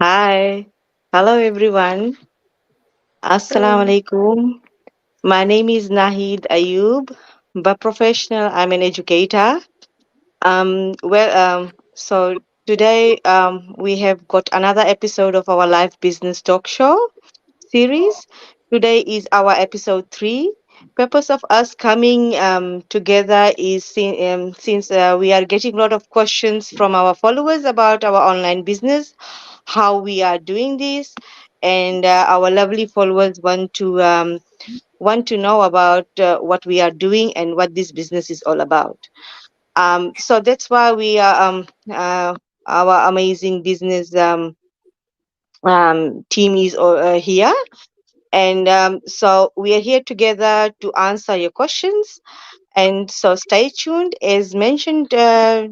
Hi. Hello, everyone. Assalamu Hello. alaikum. My name is Nahid Ayub. By professional, I'm an educator. So today we have got another episode of our live business talk show series. Today is our episode 3. Purpose of us coming together is since we are getting a lot of questions from our followers about our online business, how we are doing this, and our lovely followers want to know about what we are doing and what this business is all about. So that's why we are our amazing business team is here, and so we are here together to answer your questions. And so stay tuned. As mentioned uh,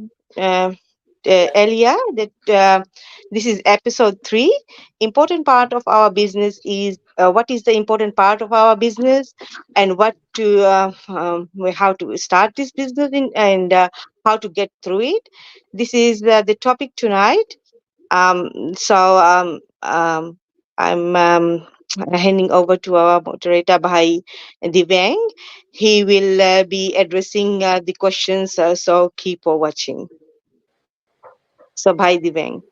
earlier, that this is episode 3. Important part of our business is what is the important part of our business, and how to start this business and how to get through it. This is the topic tonight. So I'm handing over to our moderator, Bhai Divang. He will be addressing the questions, so keep on watching. So, Bhai Divang.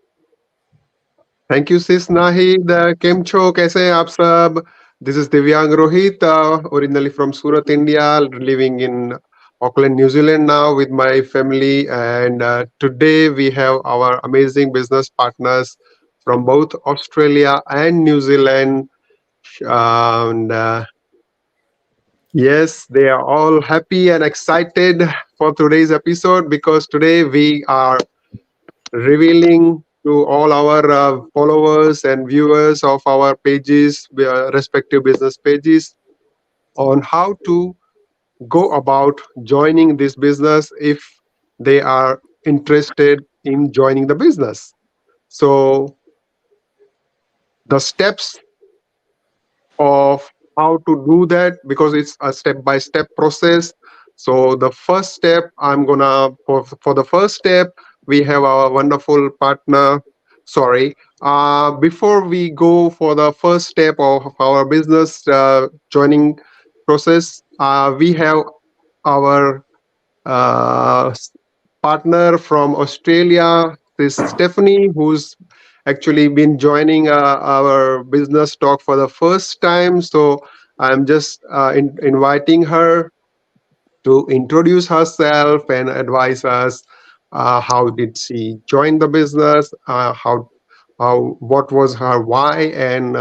Thank you sis Nahid केम छो कैसे हैं आप सब this is Divyang Rohit originally from Surat India living in Auckland, New Zealand now with my family, and today we have our amazing business partners from both Australia and New Zealand. And yes, they are all happy and excited for today's episode because today we are revealing to all our followers and viewers of our pages, respective business pages, on how to go about joining this business if they are interested in joining the business. So, the steps of how to do that, because it's a step by step process. So the first step, I'm gonna for the first step, we have our wonderful partner. Sorry, before we go for the first step of our business joining process, we have our uh, partner from Australia, this Stephanie, who's actually been joining our business talk for the first time. So I'm just inviting her to introduce herself and advise us how did she join the business, how what was her why, and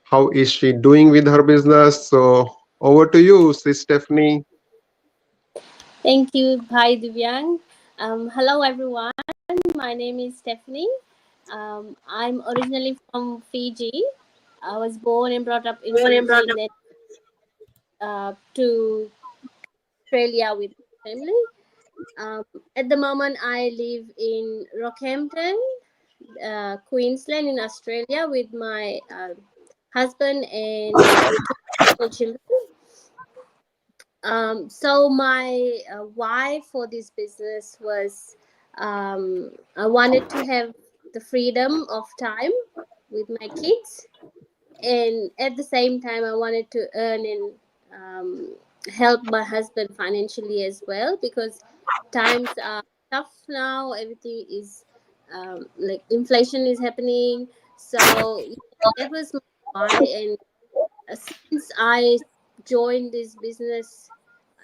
how is she doing with her business. So over to you, sis Stephanie. Thank you, Bhai Divyang. Hello, everyone. My name is Stephanie. I'm originally from Fiji. I was born and brought up in Fiji, then to Australia with family. Um, at the moment, I live in Rockhampton, Queensland, in Australia, with my husband and my two beautiful children. So my why for this business was I wanted to have the freedom of time with my kids, and at the same time I wanted to earn and help my husband financially as well, because times are tough now. Everything is like inflation is happening. So that was my why, and since I joined this business,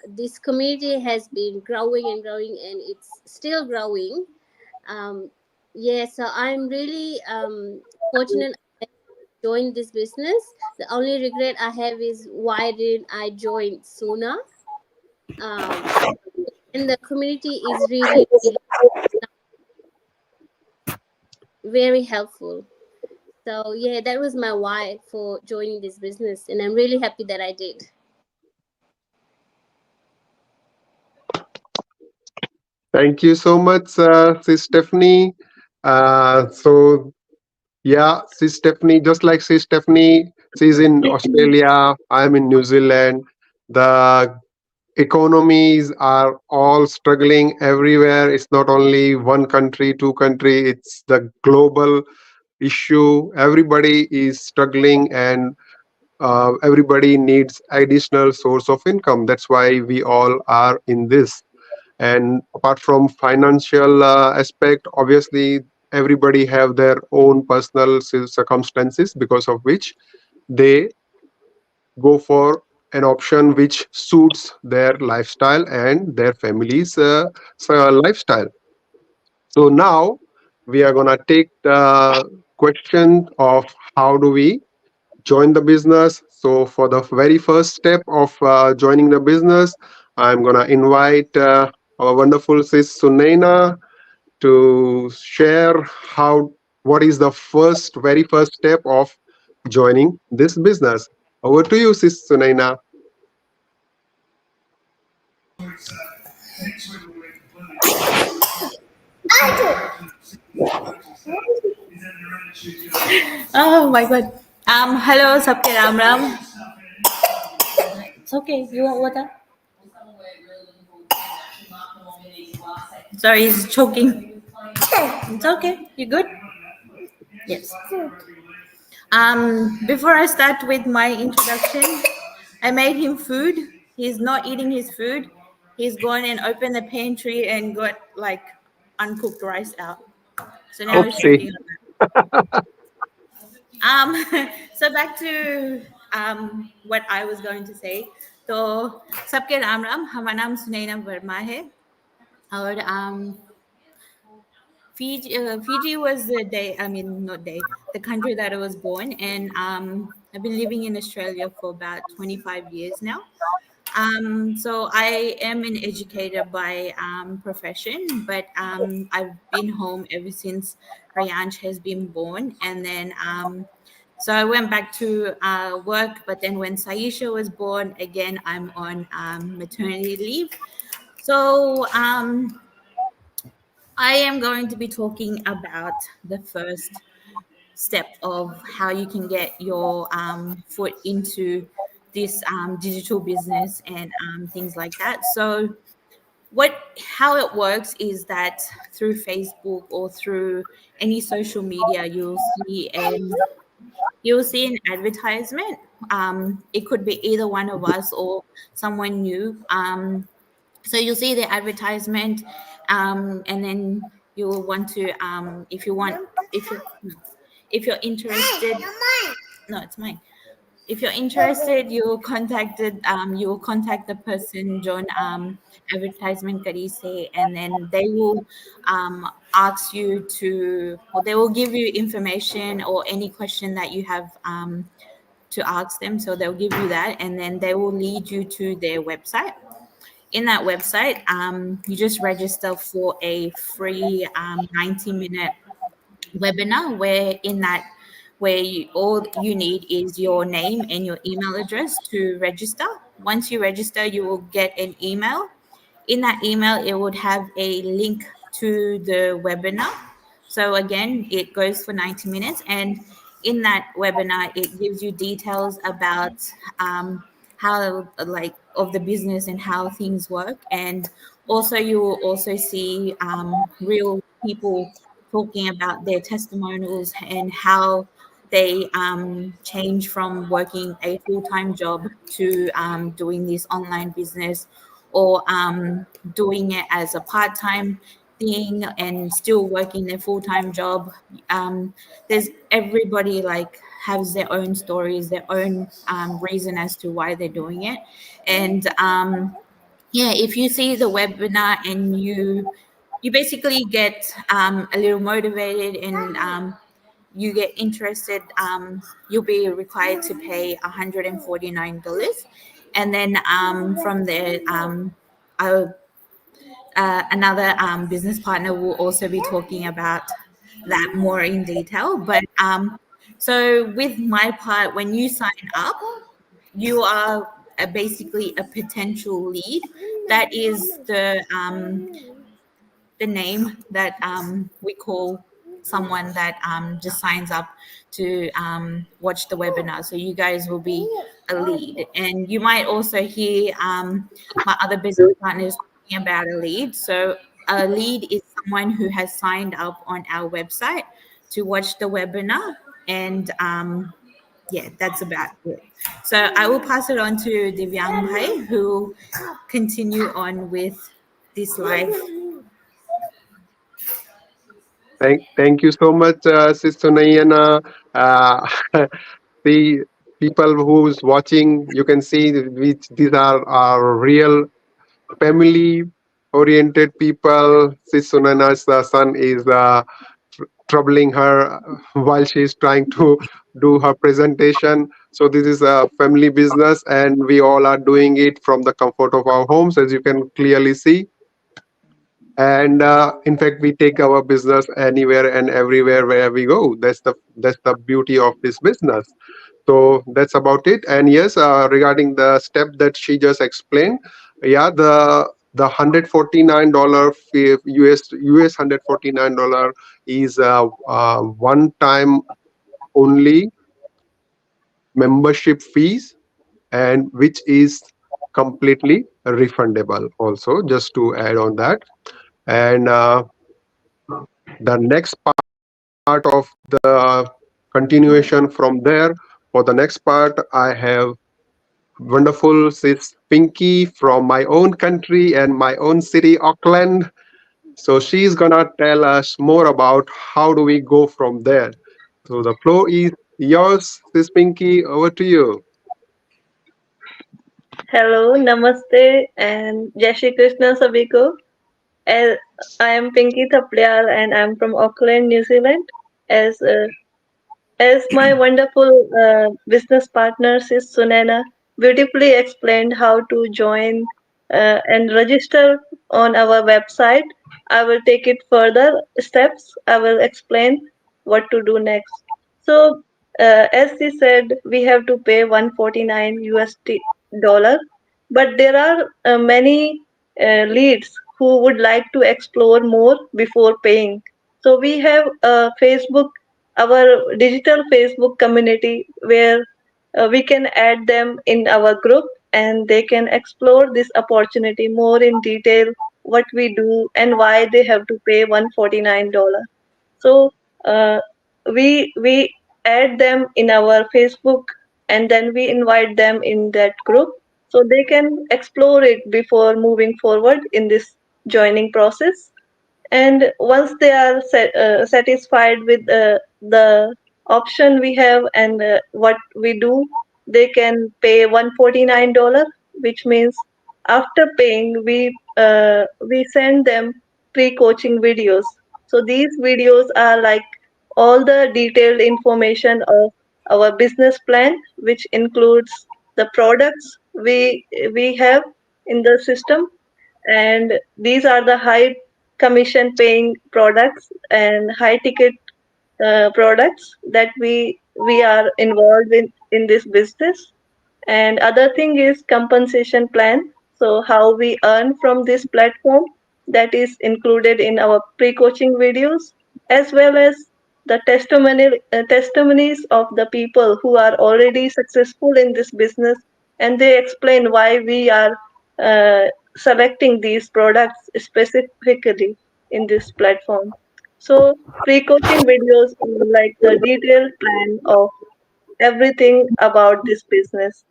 this community has been growing and growing, and it's still growing. um, yeah, so I'm really fortunate I joined this business. The only regret I have is why didn't I join sooner. um, and the community is really, really very helpful. So yeah, that was my why for joining this business, and I'm really happy that I did. Thank you so much, sis Stephanie. So yeah, sis Stephanie, just like sis Stephanie, she's in Australia. I'm in New Zealand. The economies are all struggling everywhere. It's not only one country, two country. It's the global. issue. Everybody is struggling, and everybody needs additional source of income. That's why we all are in this. And apart from financial aspect, obviously everybody have their own personal circumstances, because of which they go for an option which suits their lifestyle and their family's lifestyle. So now we are gonna take the question of how do we join the business. So for the very first step of joining the business, I'm gonna invite our wonderful sis Sunaina to share how what is the very first step of joining this business. Over to you, sis Sunaina. Oh my god. Hello, Sabke Ram Ram. It's okay. You want water? Sorry, he's choking. It's okay. You good? Yes. Before I start with my introduction, I made him food. He's not eating his food. He's gone and opened the pantry and got like uncooked rice out. So now he's Oopsie. choking on that. So back to what I was going to say. तो सबके राम राम. हमारा नाम सुनैना वर्मा है और Fiji was the day, I mean, not day, the country that I was born. And I've been living in Australia for about 25 years now. So I am an educator by profession, but I've been home ever since Rayanch has been born. And then, so I went back to work, but then when Saisha was born, again, I'm on maternity leave. So I am going to be talking about the first step of how you can get your foot into this digital business and things like that. So how it works is that through Facebook or through any social media, you'll see an advertisement. It could be either one of us or someone new. So you'll see the advertisement, and then you'll want to if you if you're interested. No, it's mine. If you're interested, you will contact the person John advertisement Karise, and then they will ask you or they will give you information or any question that you have to ask them. So they'll give you that, and then they will lead you to their website. In that website, you just register for a free 90-minute webinar all you need is your name and your email address to register. Once you register, you will get an email. In that email, it would have a link to the webinar. So again, it goes for 90 minutes, and in that webinar, it gives you details about how of the business and how things work. And also you will also see real people talking about their testimonials and how they change from working a full-time job to doing this online business, or doing it as a part-time thing and still working their full-time job. There's everybody has their own stories, their own reason as to why they're doing it. And yeah, if you see the webinar and you basically get a little motivated, and you get interested, you'll be required to pay $149. And then from there, I'll, another business partner will also be talking about that more in detail. But so with my part, when you sign up, you are basically a potential lead. That is the name that we call someone that just signs up to watch the webinar. So you guys will be a lead. And you might also hear my other business partners talking about a lead. So a lead is someone who has signed up on our website to watch the webinar. And yeah, that's about it. So I will pass it on to Divyang Bhai, who continue on with this live. Thank you so much, Sister Nayana. The people who's watching, you can see which these are our real family oriented people. Sister Nayana's son is troubling her while she's trying to do her presentation. So this is a family business, and we all are doing it from the comfort of our homes, as you can clearly see. And in fact, we take our business anywhere and everywhere where we go. That's the beauty of this business. So that's about it. And yes, regarding the step that she just explained, yeah, the $149 fee, US $149 is one time only membership fees, and which is completely refundable also, just to add on that. And the next part of the continuation from there, for the next part, I have wonderful sis Pinky from my own country and my own city, Auckland. So she's gonna tell us more about how do we go from there. So the floor is yours, sis Pinky. Over to you. Hello, Namaste, and Jai Shri Krishna Sabiko. As I am Pinky Thaplyal and I'm from Auckland, New Zealand. As as my wonderful business partner, Sis Sunena, beautifully explained how to join and register on our website, I will take it further steps. I will explain what to do next. So, as she said, we have to pay 149 USD dollar, but there are many leads who would like to explore more before paying. So we have Facebook, our digital Facebook community, where we can add them in our group and they can explore this opportunity more in detail, what we do and why they have to pay $149. So uh, we add them in our Facebook and then we invite them in that group so they can explore it before moving forward in this joining process. And once they are satisfied with the option we have and what we do, they can pay $149, which means after paying, we send them pre-coaching videos. So these videos are like all the detailed information of our business plan, which includes the products we have in the system, and these are the high commission paying products and high ticket products that we are involved in this business. And other thing is compensation plan. So how we earn from this platform, that is included in our pre-coaching videos, as well as the testimonies of the people who are already successful in this business, and they explain why we are uh, selecting these products specifically in this platform. So pre-coaching videos are like the detailed plan of everything about this business.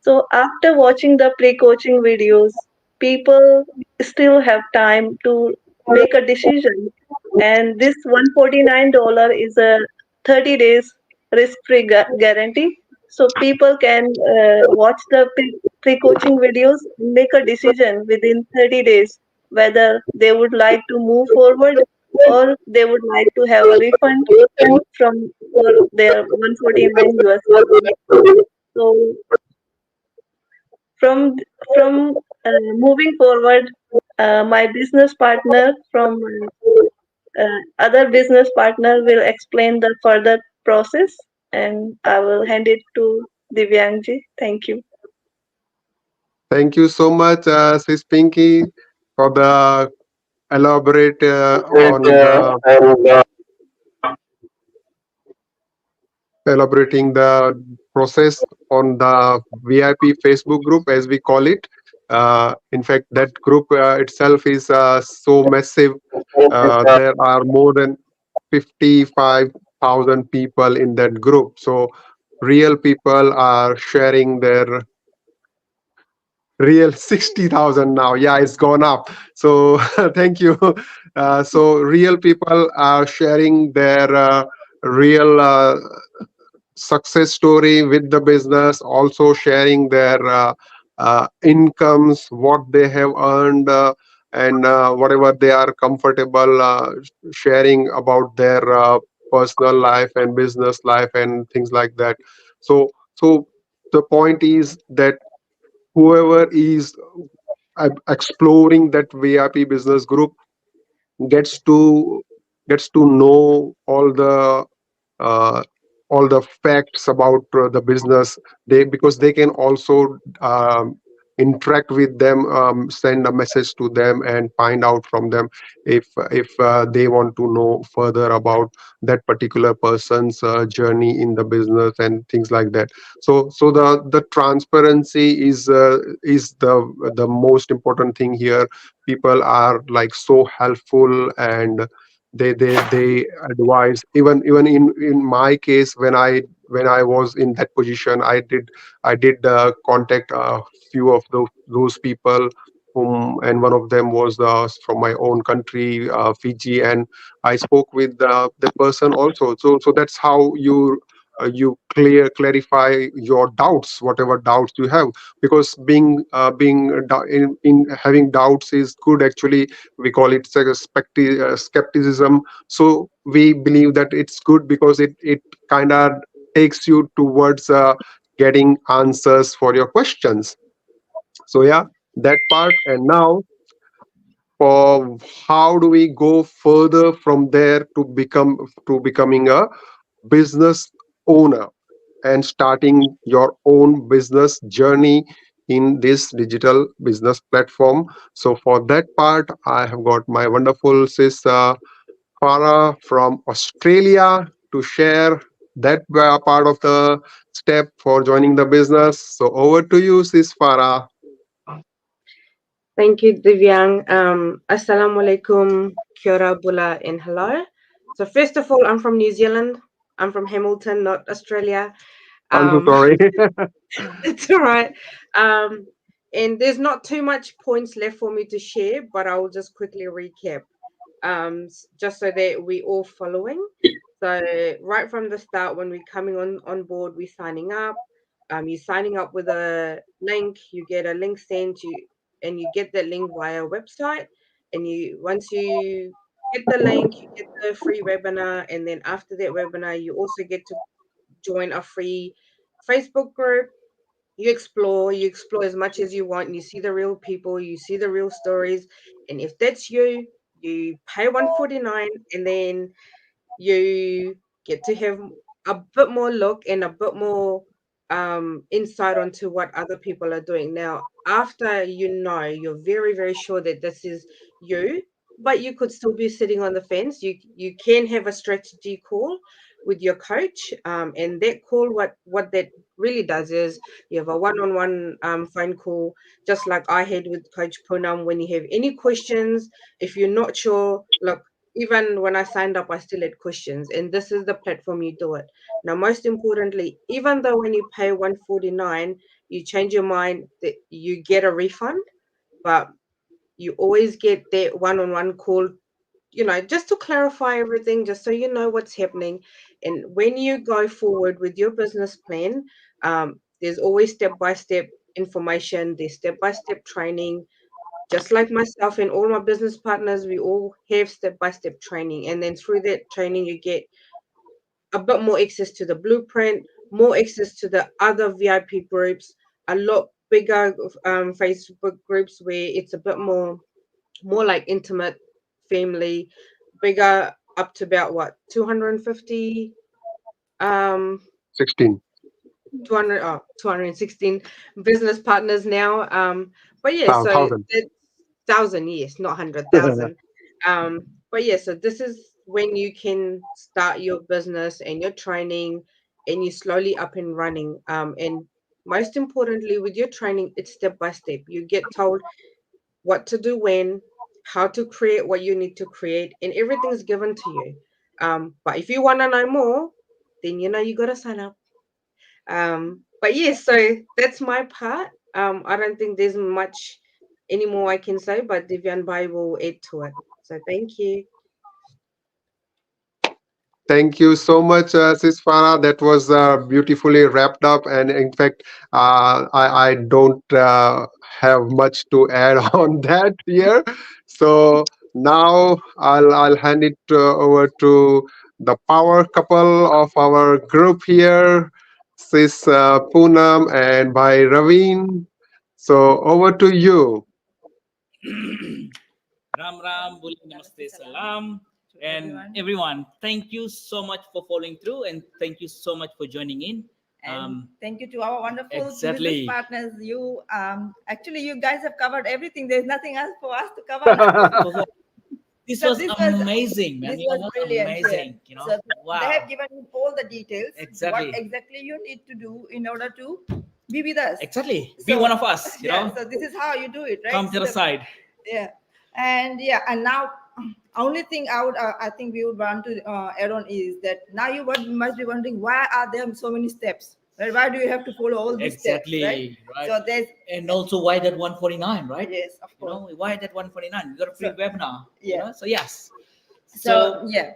So after watching the pre-coaching videos, people still have time to make a decision. And this $149 is a 30 days risk-free guarantee. So people can watch the pre-coaching videos and make a decision within 30 days whether they would like to move forward or they would like to have a refund from for their 149 USD. So from from moving forward, my business partner from other business partner will explain the further process, and I will hand it to Divyangji. Thank you. Thank you so much, sis Pinky, for the elaborate on the elaborating the process on the VIP Facebook group, as we call it. In fact, that group itself is so massive. There are more than 55,000 people in that group. So real people are sharing their real 60,000 now. Yeah, it's gone up. So thank you. So real people are sharing their real success story with the business, also sharing their incomes, what they have earned, and whatever they are comfortable sharing about their personal life and business life and things like that. So the point is that whoever is exploring that VIP business group gets to gets to know uh, all the facts about the business. They, because they can also interact with them, send a message to them and find out from them if they want to know further about that particular person's journey in the business and things like that. So the transparency is the most important thing here. People are like so helpful, and they advise. Even in my case, when I was in that position, I did contact a few of those people whom, and one of them was from my own country, Fiji, and I spoke with the person also. So that's how you clarify your doubts, whatever doubts you have, because in having doubts is good actually. We call it skepticism. So we believe that it's good because it kind of takes you towards getting answers for your questions. So yeah, that part. And now, for how do we go further from there to becoming a business owner and starting your own business journey in this digital business platform. So for that part, I have got my wonderful sis Farah from Australia to share that part of the step for joining the business. So over to you, sis Farah. Thank you, Divyang. Assalamu alaikum, kia ora, bula, and hello. So first of all, I'm from New Zealand. I'm from Hamilton, not Australia. I'm so Um, sorry. it's all right. Um, and there's not too much points left for me to share, but I will just quickly recap, just so that we all following. So right from the start, when we're coming on board, we're signing up. You're signing up with a link. You get a link sent you, and you get that link via website. And you once you get the link, you get the free webinar, and then after that webinar, you also get to join a free Facebook group. You explore as much as you want, and you see the real people, you see the real stories. And if that's you, you pay 149, and then you get to have a bit more look and a bit more insight onto what other people are doing. Now, after you're very, very sure that this is you, but you could still be sitting on the fence. You can have a strategy call with your coach, and that call, what that really does is you have a one-on-one phone call, just like I had with Coach Punam. When you have any questions, if you're not sure, look, even when I signed up, I still had questions, and this is the platform you do it. Now, most importantly, even though when you pay 149, you change your mind, that you get a refund, but you always get that one-on-one call, just to clarify everything, just so you know what's happening. And when you go forward with your business plan, there's always step-by-step information, there's step-by-step training, just like myself and all my business partners, we all have step by step training. And then through that training, you get a bit more access to the blueprint, more access to the other VIP groups, a lot bigger Facebook groups where it's a bit more like intimate family, bigger, up to about what, 250, um 16. 216 business partners now. But yeah, so 1,000. that thousand, yes, not 100,000. But yeah, so this is when you can start your business and your training, and you slowly up and running. And most importantly, with your training, it's step by step. You get told what to do when, how to create what you need to create, and everything's given to you. But if you want to know more, then you got to sign up. But yes, so that's my part. I don't think there's much any more I can say, but Divyan Bhai will add to it. So thank you. Thank you so much, Sis Farah. That was beautifully wrapped up. And in fact, I don't have much to add on that here. So now I'll hand it over to the power couple of our group here, Sis Poonam and Bhai Raveen. So over to you. Ram Ram, Buli Namaste Salam. And everyone, thank you so much for following through and thank you so much for joining in. And thank you to our wonderful Exactly. business partners. You actually you guys have covered everything. There's nothing else for us to cover now. This So was amazing, man. This It was was brilliant. amazing, Yeah. So wow. they have given you all the details. Exactly. What exactly you need to do in order to be with us. Exactly. Be So, one of us, you yeah, know. so this is how you do it, right? Come to the side. Yeah, and now only thing I think we would want to add on is that now you must be wondering why are there so many steps? Right? Why do you have to follow all these Exactly. steps? Right? Right. So there's And also why that 149, right? Yes, of You course. know, why that 149? You got a free webinar. Yeah. You know? So yes. So yeah.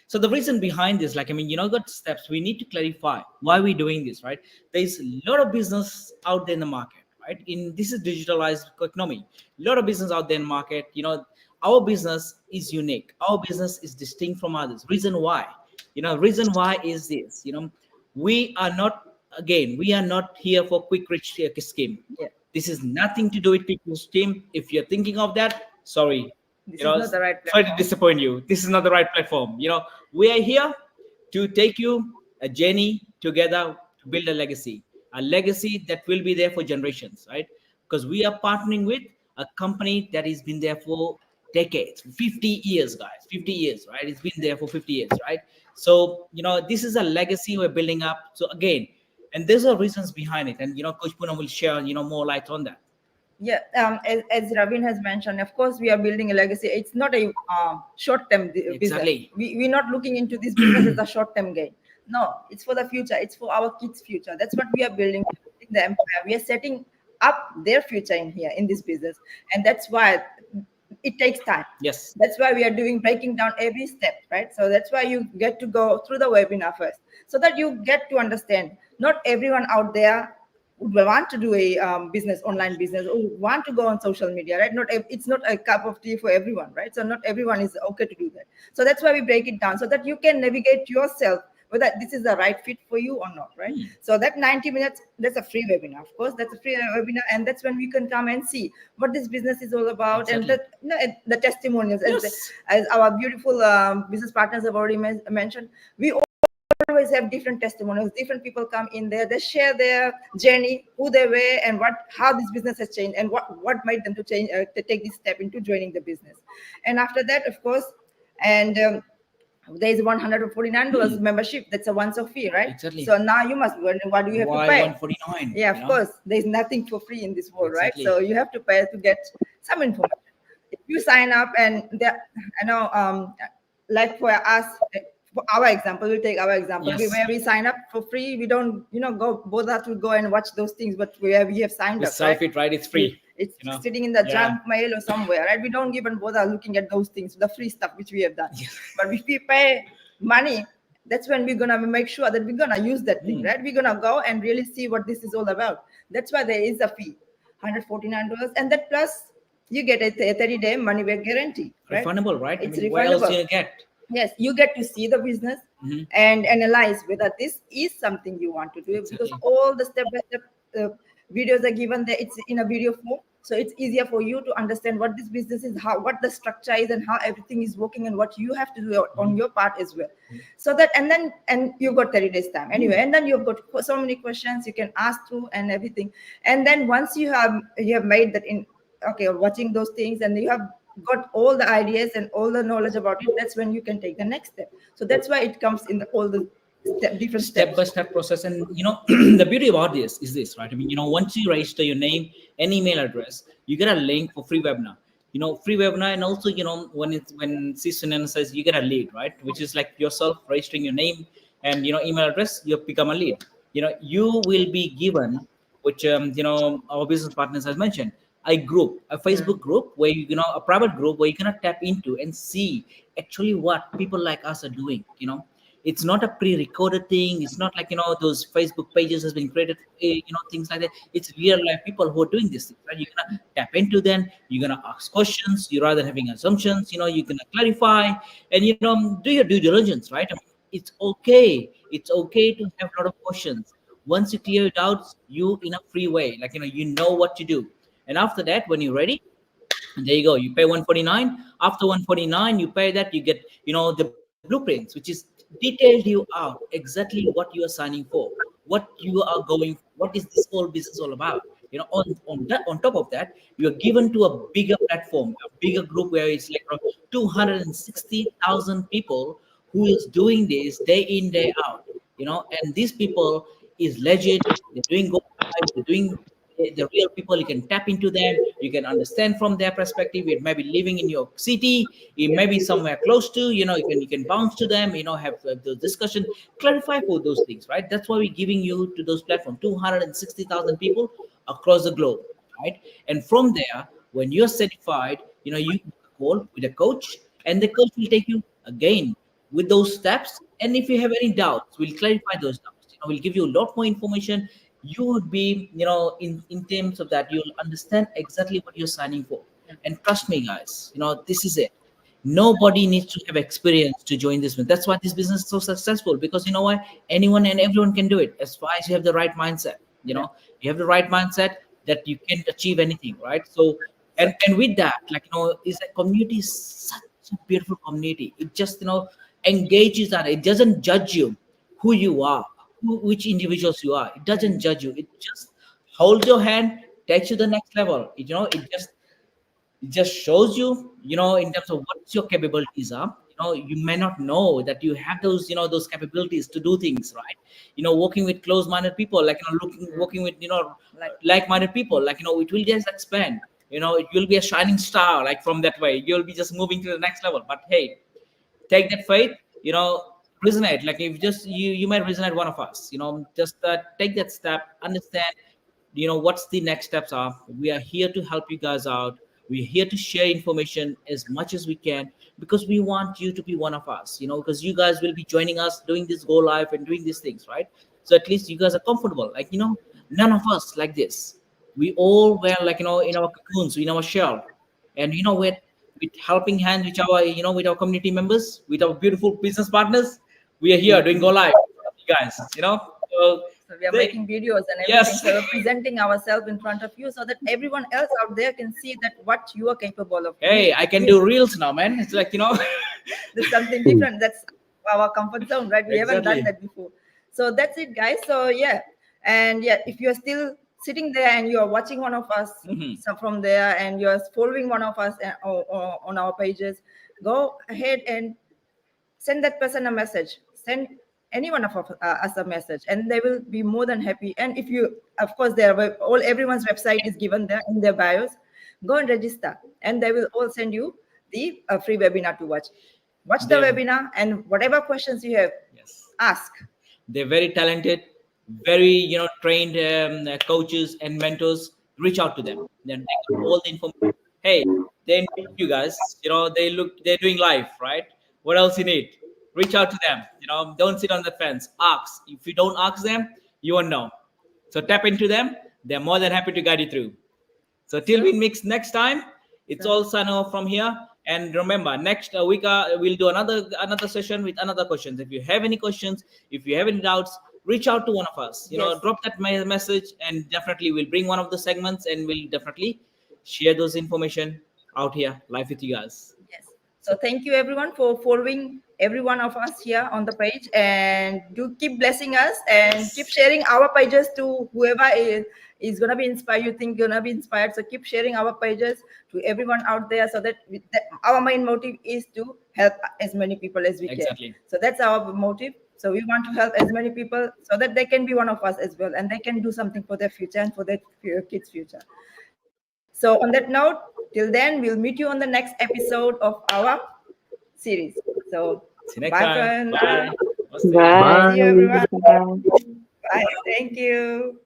So the reason behind this, like, I mean, got steps. We need to clarify why we're doing this, right? There's a lot of business out there in the market, right? This is digitalized economy. A lot of business out there in the market. Our business is unique. Our business is distinct from others. Reason why? Reason why is this. We are not here for quick rich scheme. Yeah. This is nothing to do with quick rich scheme. If you're thinking of that, sorry. This is not the right Sorry to platform. disappoint you. This is not the right platform. We are here to take you a journey together to build a legacy that will be there for generations, right? Because we are partnering with a company that has been there for decades, 50 years, guys, 50 years, right? It's been there for 50 years, right? So, this is a legacy we're building up. So again, and there's are reasons behind it. And, Coach Poonam will share, more light on that. Yeah, as Ravin has mentioned, of course, we are building a legacy. It's not a short-term business. Exactly. We're not looking into this business as a short-term gain. No, it's for the future. It's for our kids' future. That's what we are building in the empire. We are setting up their future in here, in this business. And that's why it takes time. Yes. That's why we are breaking down every step, right? So that's why you get to go through the webinar first, so that you get to understand. Not everyone out there would want to do a online business, or want to go on social media, right? It's not a cup of tea for everyone, right? So not everyone is okay to do that. So that's why we break it down, so that you can navigate yourself whether this is the right fit for you or not, right? So that 90 minutes, that's a free webinar. Of course, that's a free webinar, and that's when we can come and see what this business is all about. Exactly. And the testimonials, Yes. as our beautiful business partners have already mentioned. We always have different testimonials. Different people come in there, they share their journey, who they were, and how this business has changed, and what made them to change, to take this step into joining the business. And after that, of course, and there is $149 membership. That's a once-off fee, right? Exactly. So now you must wonder, what do you have Why to pay? 149? Yeah, of course. There's nothing for free in this world, Exactly. right? So you have to pay to get some information. If you sign up, and like for us, for our example, we'll take our example. Yes. Where we sign up for free, we don't, go bother to go and watch those things, but where we have signed With up, right? Selfie, right? It's free. It's sitting in the Yeah. junk mail or somewhere, right? We don't even bother looking at those things, the free stuff which we have done. Yes. But if we pay money, that's when we're gonna make sure that we're gonna use that thing, right? We're gonna go and really see what this is all about. That's why there is a fee, $149, and that plus you get a 30-day money back guarantee, right? Refundable, right? It's What else refundable. do you get? Yes, you get to see the business and analyze whether this is something you want to do, because all the step-by-step videos are given there. It's in a video form, so it's easier for you to understand what this business is, what the structure is, and how everything is working, and what you have to do on your part as well. So that, and you've got 30 days time anyway, and then you've got so many questions you can ask through and everything. And then once you have made that watching those things, and you have got all the ideas and all the knowledge about it, that's when you can take the next step. So that's why it comes in all the different Step-by-step process. And the beauty about this is this, right? I mean, once you register your name and email address, you get a link for free webinar. free webinar. And also, when Sunan says you get a lead, right, which is like yourself registering your name and email address, you become a lead. You will be given, which our business partners has mentioned, a Facebook group where a private group where you cannot tap into and see actually what people like us are doing. It's not a pre-recorded thing. It's not like those Facebook pages has been created, things like that. It's real life people who are doing this thing, right? You're gonna tap into them. You're gonna ask questions. You rather having assumptions. You're gonna clarify and do your due diligence, right? I mean, it's okay. It's okay to have a lot of questions. Once you clear your doubts, you in a free way, like you know what to do. And after that, when you're ready, and there you go. You pay 149. After 149, you pay that. You get, the blueprints, which is detailed you out exactly what you are signing for, what you are going, what is this whole business all about. On top of that, you are given to a bigger platform, a bigger group where it's like around 260,000 people who is doing this day in day out. And these people is legit. They're doing go live. They're doing the real people. You can tap into them. You can understand from their perspective. It may be living in your city, it may be somewhere close to, you can bounce to them, have the discussion, clarify for those things, right? That's why we're giving you to those platforms, 260,000 people across the globe, right? And from there, when you're certified, you call with a coach, and the coach will take you again with those steps. And if you have any doubts, we'll clarify those doubts. We'll give you a lot more information. You would be, in terms of that, you'll understand exactly what you're signing for. And trust me, guys, this is it. Nobody needs to have experience to join this business. That's why this business is so successful, because you know what? Anyone and everyone can do it as far as you have the right mindset. You have the right mindset that you can achieve anything, right? So, and with that, like, is a community is such a beautiful community. It just, engages that. It doesn't judge you who you are, which individuals you are. It doesn't judge you. It just holds your hand, takes you the next level. It just shows you, in terms of what your capabilities are. You may not know that you have those, those capabilities to do things, right? Working with close-minded people, like, working with, like-minded people, like, it will just expand. It will be a shining star, like, from that way. You'll be just moving to the next level. But hey, take that faith, resonate. Like, if just you might resonate one of us, just take that step, understand, what's the next steps are. We are here to help you guys out. We're here to share information as much as we can, because we want you to be one of us, because you guys will be joining us doing this go live and doing these things, right? So at least you guys are comfortable, like, none of us like this. We all were, like, in our cocoons, in our shell. And with helping hand with our, with our community members, with our beautiful business partners, we are here doing go live, you guys, so So we are making videos and everything. Yes. So we're presenting ourselves in front of you so that everyone else out there can see that what you are capable of. Hey, I can do reels now, man. It's like, There's something different. That's our comfort zone, right? We haven't done Exactly. that before. So that's it, guys. So yeah, and yeah, if you're still sitting there and you're watching one of us from there, and you're following one of us or on our pages, go ahead and send that person a message. Send any one of us a message, and they will be more than happy. And if you, of course, everyone's website is given there in their bios. Go and register, and they will all send you the free webinar to watch. Watch the webinar, and whatever questions you have, Yes. ask. They're very talented, very, trained coaches and mentors. Reach out to them. Then they got all the information. Hey, they need you guys. They're doing live, right? What else you need? Reach out to them. Don't sit on the fence. Ask. If you don't ask them, you won't know. So tap into them. They're more than happy to guide you through. So till we mix next time, it's all sign off from here. And remember, next week we'll do another session with another questions. If you have any questions, if you have any doubts, reach out to one of us. Yes. Drop that message, and definitely we'll bring one of the segments, and we'll definitely share those information out here live with you guys. Yes. So thank you everyone for following every one of us here on the page, and do keep blessing us and keep sharing our pages to whoever is gonna be inspired. You think gonna be inspired, so keep sharing our pages to everyone out there, so that our main motive is to help as many people as we Exactly. can. So that's our motive. So we want to help as many people so that they can be one of us as well, and they can do something for their future and for their kids' future. So So on that note, till then, we'll meet you on the next episode of our series. So See you next bye, time. friends. Bye. Namaste. Bye. See you, everyone. Bye. Bye. Thank you.